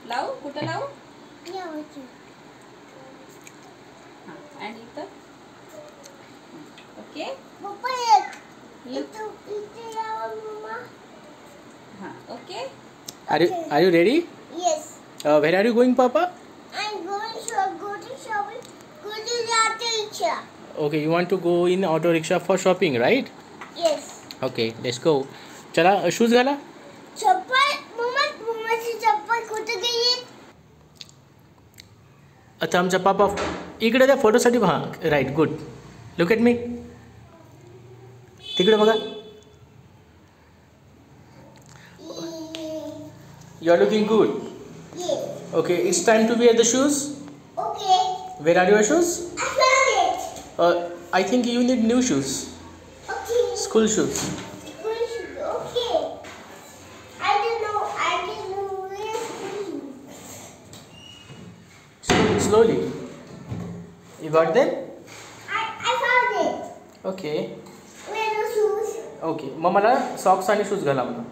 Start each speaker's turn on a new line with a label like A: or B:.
A: लावू कुठं लावू? आणि इथं okay. Okay.
B: Are you ready?
C: Yes.
B: Where are you going, Papa?
C: I'm going to go to shopping. Go to the teacher.
B: Okay, you want to go in auto rickshaw for shopping, right?
C: Yes.
B: Okay, let's go. चला shoes घाला.
C: चप्पल मम्माची चप्पल कुठे गेली?
B: आता आमचा पापा इकडे त्या फोटोसाठी पहा. Right, good. Look at me. तिकडे बघा. You are looking good.
C: Yes.
B: Okay, it's time to wear the shoes.
C: Okay.
B: Where are your shoes?
C: I found it.
B: I think you need new shoes.
C: Okay.
B: School shoes.
C: Okay. I didn't know where
B: Slowly. You got them?
C: I found it.
B: Okay.
C: Where are the shoes?
B: Okay. मग मला socks आणि shoes घाला म्हणा.